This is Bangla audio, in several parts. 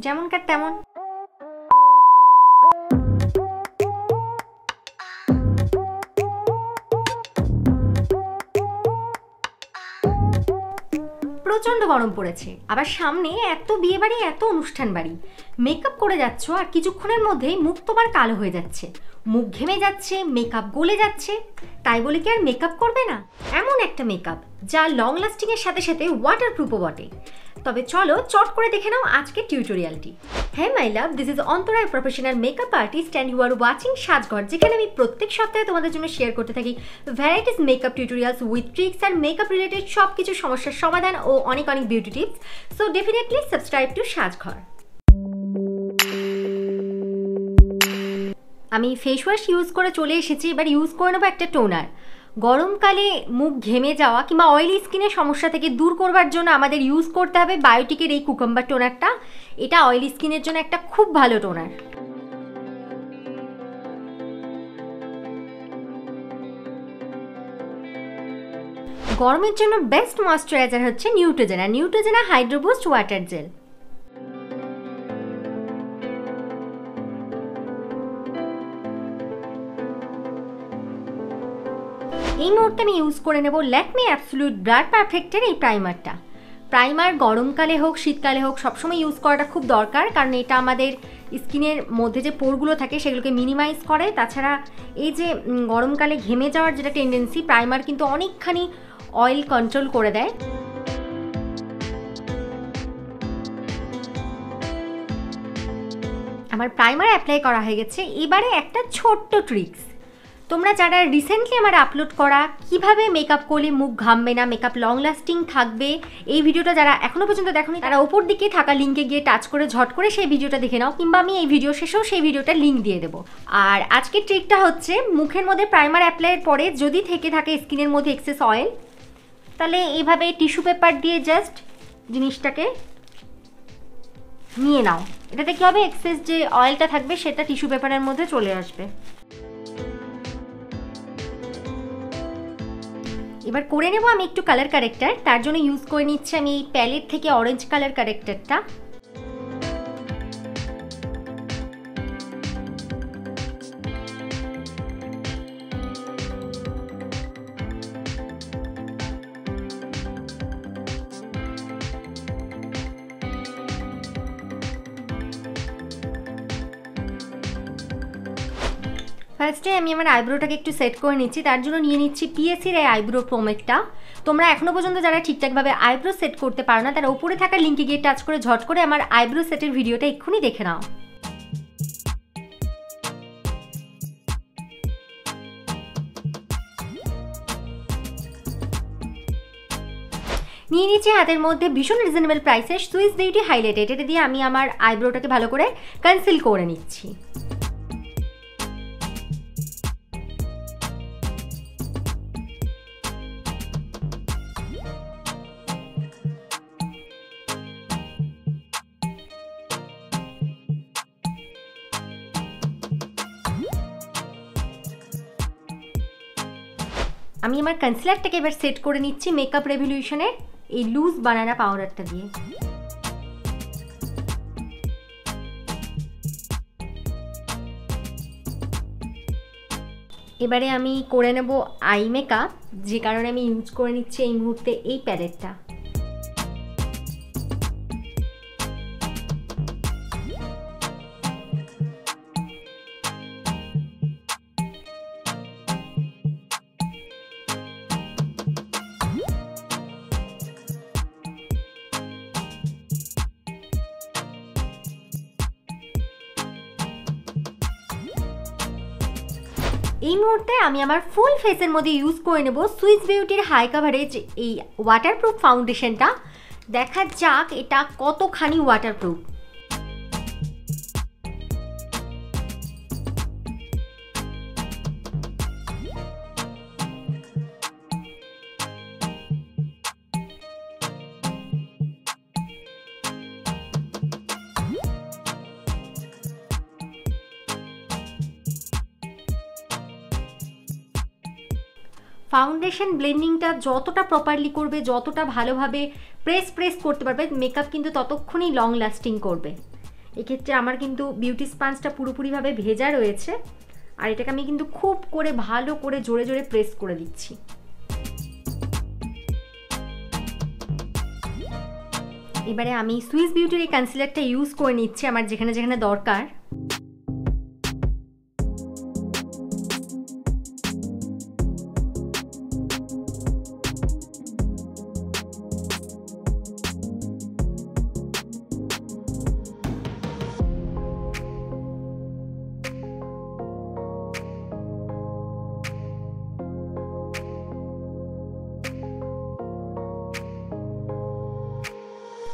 যেমনকার তেমন। প্রচণ্ড গরম পড়েছে, আবার সামনে এত বিয়ে বাড়ি, এত অনুষ্ঠান বাড়ি। মেকআপ করে যাচ্ছ আর কিছুক্ষণের মধ্যেই মুখ তোমার কালো হয়ে যাচ্ছে, মুখ ঘেমে যাচ্ছে, মেকআপ গলে যাচ্ছে। তাই বলে কি আর মেকআপ করবে না? এমন একটা মেকআপ যা লং লাস্টিংয়ের সাথে সাথে ওয়াটারপ্রুফও বটে। তবে চলো চট করে দেখে নাও আজকের টিউটোরিয়ালটি। হ্যাঁ my love, this is Antara, professional makeup artist and you are watching Sajghar, যেখানে আমি প্রত্যেক সপ্তাহে তোমাদের জন্য শেয়ার করতে থাকি varieties makeup tutorials with tricks and makeup related সব কিছু সমস্যার সমাধান ও অনেক অনেক beauty tips. So definitely subscribe to Sajghar. আমি ফেস ওয়াশ ইউজ করে চলে এসেছি, এবার ইউজ করে নেবো একটা টোনার। গরমকালে মুখ ঘেমে যাওয়া কিংবা অয়েলি স্কিনের সমস্যা থেকে দূর করবার জন্য আমাদের ইউজ করতে হবে বায়োটিকের এই কুকাম্বার টোনারটা। এটা অয়েলি স্কিনের জন্য একটা খুব ভালো টোনার। গরমের জন্য বেস্ট ময়েশ্চারাইজার হচ্ছে নিউট্রোজেনা হাইড্রো বুস্ট ওয়াটার জেল। এই মুহূর্তে আমি ইউজ করে নেব ল্যাকমে অ্যাবসোলিউট ব্লার পারফেক্টের এই প্রাইমারটা। প্রাইমার গরমকালে হোক শীতকালে হোক সবসময় ইউজ করাটা খুব দরকার, কারণ এটা আমাদের স্কিনের মধ্যে যে পোরগুলো থাকে সেগুলোকে মিনিমাইজ করে। তাছাড়া এই যে গরমকালে ঘেমে যাওয়ার যেটা টেন্ডেন্সি, প্রাইমার কিন্তু অনেকখানি অয়েল কন্ট্রোল করে দেয়। আমার প্রাইমার অ্যাপ্লাই করা হয়ে গেছে। এবারে একটা ছোট্ট ট্রিক্স, তোমরা যারা রিসেন্টলি আমার আপলোড করা কিভাবে মেকআপ করলে মুখ ঘামবে না, মেকআপ লং লাস্টিং থাকবে, এই ভিডিওটা যারা এখনও পর্যন্ত দেখোনি তারা ওপর দিকে থাকা লিঙ্কে গিয়ে টাচ করে ঝট করে সেই ভিডিওটা দেখে নাও, কিংবা আমি এই ভিডিও শেষেও সেই ভিডিওটার লিঙ্ক দিয়ে দেবো। আর আজকের ট্রিকটা হচ্ছে, মুখের মধ্যে প্রাইমার অ্যাপ্লাইয়ের পরে যদি থেকে থাকে স্কিনের মধ্যে এক্সেস অয়েল, তাহলে এইভাবে টিস্যু পেপার দিয়ে জাস্ট জিনিসটাকে নিয়ে নাও। এটাতে কী হবে, এক্সেস যে অয়েলটা থাকবে সেটা টিস্যু পেপারের মধ্যে চলে আসবে। এবার করে নেব আমি একটু কালার কারেক্টার। তার জন্য ইউজ করে নিচ্ছি আমি এই প্যালেট থেকে অরেঞ্জ কালার কারেক্টারটা। ফার্স্টে আমি আমার আইব্রোটাকে একটু সেট করে নিচ্ছি, তার জন্য নিয়ে নিচ্ছি পিএসির এই আইব্রো পোমেটটা। তোমরা এখনও পর্যন্ত যারা ঠিকঠাকভাবে আইব্রো সেট করতে পারো না, তারা উপরে থাকা লিঙ্কে গিয়ে টাচ করে ঝট করে আমার আইব্রো সেটের ভিডিওটা এক্ষুনি দেখে নাও। নিয়ে নিচ্ছি হাতের মধ্যে ভীষণ রিজনেবল প্রাইসের সুইস বিউটি হাইলাইটার। এটা দিয়ে আমি আমার আইব্রোটাকে ভালো করে কনসিল করে নিচ্ছি। আমি আমার কনসিলারটাকে এবার সেট করে নিচ্ছি মেকআপ রেভলিউশনের এই লুজ বানানা পাউডারটা দিয়ে। এবারে আমি করে নেব আই মেকআপ, যে কারণে আমি ইউজ করে নিচ্ছি এই মুহূর্তে এই প্যালেটটা। এই মুহূর্তে আমি আমার ফুল ফেসের মধ্যে ইউজ করে নেব সুইস বিউটির হাই কাভারেজ এই ওয়াটারপ্রুফ ফাউন্ডেশনটা। দেখা যাক এটা কতখানি ওয়াটারপ্রুফ। ফাউন্ডেশন ব্লেন্ডিংটা যতটা প্রপারলি করবে, যতটা ভালোভাবে প্রেস করতে পারবে, মেকআপ কিন্তু ততক্ষণই লং লাস্টিং করবে। এক্ষেত্রে আমার কিন্তু বিউটি স্পঞ্জটা পুরোপুরিভাবে ভেজা রয়েছে, আর এটাকে আমি কিন্তু খুব করে ভালো করে জোরে জোরে প্রেস করে দিচ্ছি। এবারে আমি সুইস বিউটির এই কনসিলারটা ইউজ করে নিচ্ছি আমার যেখানে যেখানে দরকার।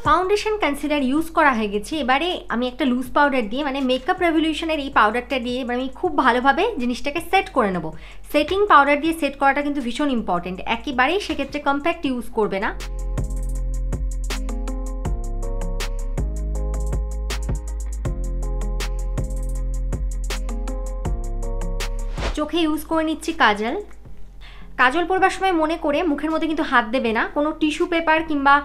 ফাউন্ডেশন কনসিলার ইউজ করা হয়ে গেছে। এবারে আমি একটা লুজ পাউডার দিয়ে, মানে মেকআপ রেভলিউশনের এই পাউডারটা দিয়ে এবার আমি খুব ভালোভাবে জিনিসটাকে সেট করে নেব। সেটিং পাউডার দিয়ে সেট করাটা কিন্তু ভীষণ ইম্পর্টেন্ট, একেবারেই সেক্ষেত্রে কম্প্যাক্ট ইউজ করবে না। চোখে ইউজ করে নিচ্ছি কাজল। কাজল পরবার সময় মনে করে মুখের মধ্যে কিন্তু হাত দেবে না, কোনো টিস্যু পেপার কিংবা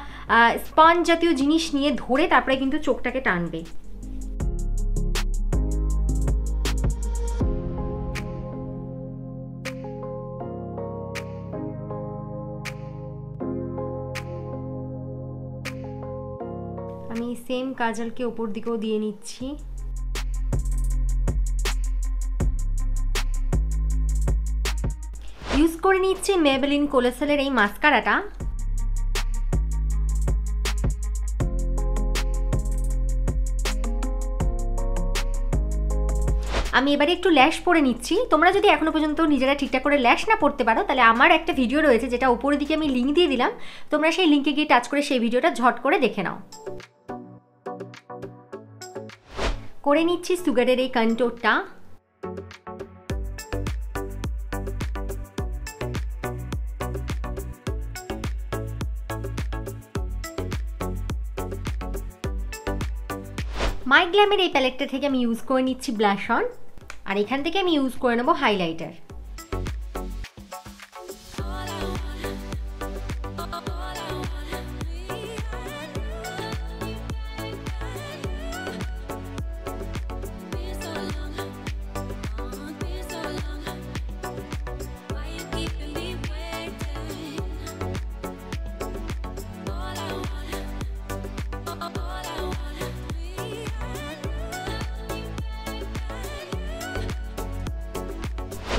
স্পঞ্জ জাতীয় জিনিস নিয়ে ধরে তারপরে কিন্তু চোখটাকে টানবে। আমি সেম কাজলকে ওপর দিকেও দিয়ে নিচ্ছি। ইউজ করে নিচ্ছি মেবেলিন কোলাসেলের এই মাস্কারাটা। আমি এবারে একটু ল্যাশ পরে নিচ্ছি। তোমরা যদি এখনো পর্যন্ত নিজেরা ঠিকঠাক করে ল্যাশ না পড়তে পারো, তাহলে আমার একটা ভিডিও রয়েছে যেটা উপরের দিকে আমি লিঙ্ক দিয়ে দিলাম, তোমরা সেই লিঙ্কে গিয়ে টাচ করে সেই ভিডিওটা ঝট করে দেখে নাও। করে নিচ্ছি সুগারের এই কন্ট্যুরটা। মাই গ্ল্যামের এই প্যালেটটা থেকে আমি ইউজ করে নিচ্ছি ব্লাশ অন, আর এখান থেকে আমি ইউজ করে নেব হাইলাইটার।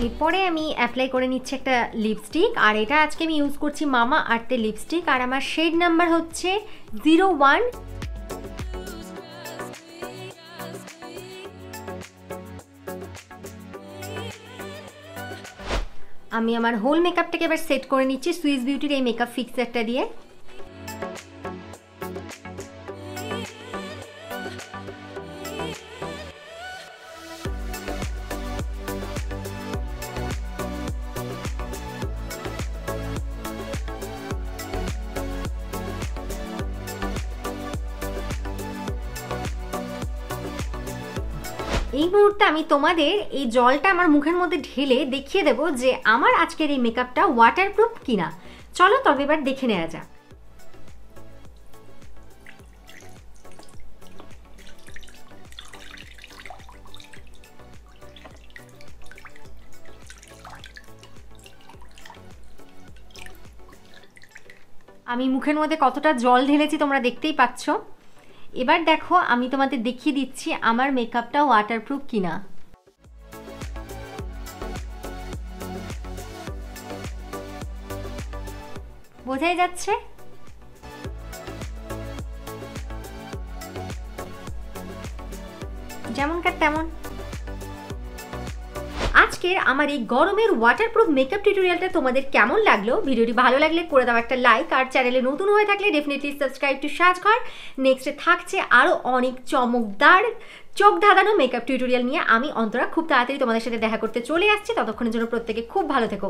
এরপরে আমি অ্যাপ্লাই করে নিচ্ছি একটা লিপস্টিক, আর এটা আজকে আমি ইউজ করছি মামা আর্থের লিপস্টিক, আর আমার শেড নাম্বার হচ্ছে 01। আমি আমার হোল মেকআপটাকে এবার সেট করে নিচ্ছি সুইস বিউটির এই মেকআপ ফিক্সারটা দিয়ে। এই মুহূর্তে আমি তোমাদের এই জলটা আমার মুখের মধ্যে ঢেলে দেখিয়ে দেব যে আমার আজকের এই মেকআপটা ওয়াটারপ্রুফ কিনা। চলো তবে এবার দেখে নেওয়া যাক। আমি মুখের মধ্যে কতটা জল ঢেলেছি তোমরা দেখতেই পাচ্ছ। এবার দেখো আমি তোমাদের দেখিয়ে দিচ্ছি আমার মেকআপটা ওয়াটারপ্রুফ কিনা। বোঝাই যাচ্ছে? যেমনকার তেমন। আজকের আমার এই গরমের ওয়াটারপ্রুফ মেকআপ টিউটোরিয়ালটা তোমাদের কেমন লাগলো? ভিডিওটি ভালো লাগলে করে দাও একটা লাইক, আর চ্যানেলে নতুন হয়ে থাকলে ডেফিনেটলি সাবস্ক্রাইব টু সাজঘর। নেক্সটে থাকছে আরও অনেক চমকদার চোখ ধাঁধানো মেকআপ টিউটোরিয়াল নিয়ে। আমি অন্তরা খুব তাড়াতাড়ি তোমাদের সাথে দেখা করতে চলে আসছি। ততক্ষণের জন্য প্রত্যেকে খুব ভালো থেকো।